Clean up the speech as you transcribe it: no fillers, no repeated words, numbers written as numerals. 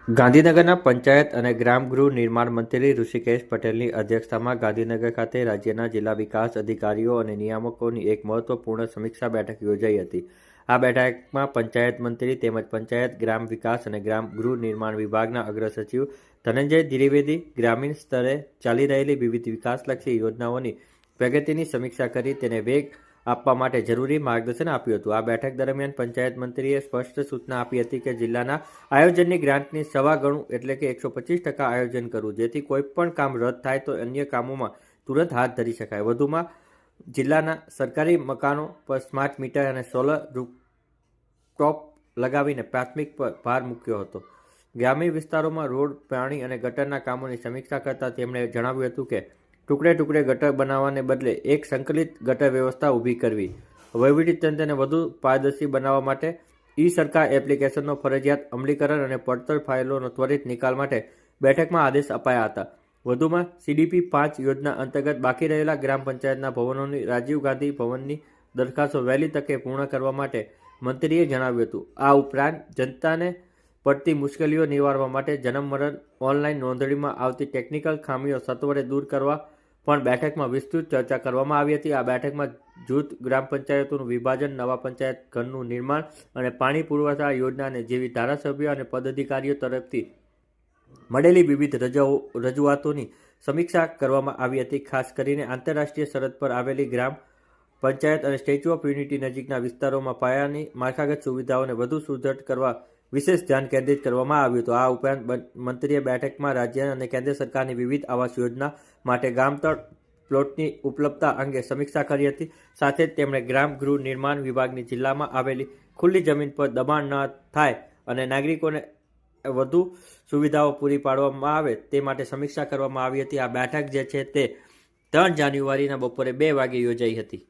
ગાંધીનગરના પંચાયત અને ગ્રામગૃહ નિર્માણ મંત્રી ઋષિકેશ પટેલની અધ્યક્ષતામાં ગાંધીનગર ખાતે રાજ્યના જિલ્લા વિકાસ અધિકારીઓ અને નિયામકોની એક મહત્વપૂર્ણ સમીક્ષા બેઠક યોજાઈ હતી. આ બેઠકમાં પંચાયત મંત્રી તેમજ પંચાયત, ગ્રામ વિકાસ અને ગ્રામગૃહ નિર્માણ વિભાગના અગ્ર સચિવ ધનંજય દ્વિવેદી ગ્રામીણ સ્તરે ચાલી રહેલી વિવિધ વિકાસલક્ષી યોજનાઓની પ્રગતિની સમીક્ષા કરી તેને વેગ આપવા માટે જરૂરી માર્ગદર્શન આપ્યું હતું. આ બેઠક દરમિયાન પંચાયત મંત્રીએ સ્પષ્ટ સૂચના આપી હતી કે જિલ્લાના આયોજનની ગ્રાન્ટની સવા ગણું એટલે કે 125% આયોજન કરવું, જેથી કોઈ પણ કામ રદ થાય તો અન્ય કામોમાં તુરંત હાથ ધરી શકાય. વધુમાં જિલ્લાના સરકારી મકાનો પર સ્માર્ટ મીટર અને સોલર રૂફટોપ લગાવીને પ્રાથમિક પર ભાર મૂક્યો હતો. ગ્રામીણ વિસ્તારોમાં રોડ, પાણી અને ગટરના કામોની સમીક્ષા કરતા તેમણે જણાવ્યું હતું કે ટુકડે ટુકડે ગટર બનાવવાને બદલે એક સંકલિત ગટર વ્યવસ્થા ઊભી કરવી. વહીવટીતંત્રને વધુ પારદર્શી બનાવવા માટે ઈ-સરકાર એપ્લિકેશનનો ફરજિયાત અમલીકરણ અને પડતર ફાઇલોનો ત્વરિત નિકાલ માટે બેઠકમાં આદેશ અપાયા હતા. વધુમાં CDP 5 યોજના અંતર્ગત બાકી રહેલા ગ્રામ પંચાયતના ભવનોની રાજીવ ગાંધી ભવનની દરખાસ્તો વહેલી તકે પૂર્ણ કરવા માટે મંત્રીએ જણાવ્યું હતું. આ ઉપરાંત જનતાને પડતી મુશ્કેલીઓ નિવારવા માટે જન્મ-મરણ ઓનલાઈન નોંધણીમાં આવતી ટેકનિકલ ખામીઓ સત્વરે દૂર કરવા પણ બેઠકમાં વિસ્તૃત ચર્ચા કરવામાં આવી હતી. આ બેઠકમાં જૂથ ગ્રામ પંચાયતોનું વિભાજન, નવા પંચાયત ઘરનું નિર્માણ અને પાણી પુરવઠા યોજનાને જેવી ધારાસભ્યો અને પદાધિકારીઓ તરફથી મળેલી વિવિધ રજૂઆતોની સમીક્ષા કરવામાં આવી હતી. ખાસ કરીને આંતરરાષ્ટ્રીય સરહદ પર આવેલી ગ્રામ પંચાયત અને સ્ટેચ્યુ ઓફ યુનિટી નજીકના વિસ્તારોમાં પાયાની માળખાગત સુવિધાઓને વધુ સુદૃઢ કરવા વિશેષ ધ્યાન કેન્દ્રિત કરવામાં આવ્યું હતું. આ ઉપરાંત મંત્રીએ બેઠકમાં રાજ્ય અને કેન્દ્ર સરકારની વિવિધ આવાસ યોજના માટે ગામતળ પ્લોટની ઉપલબ્ધતા અંગે સમીક્ષા કરી હતી. સાથે જ તેમણે ગ્રામ ગૃહ નિર્માણ વિભાગની જિલ્લામાં આવેલી ખુલ્લી જમીન પર દબાણ ન થાય અને નાગરિકોને વધુ સુવિધાઓ પૂરી પાડવામાં આવે તે માટે સમીક્ષા કરવામાં આવી હતી. આ બેઠક જે છે તે 3 જાન્યુઆરીના બપોરે 2 વાગે યોજાઈ હતી.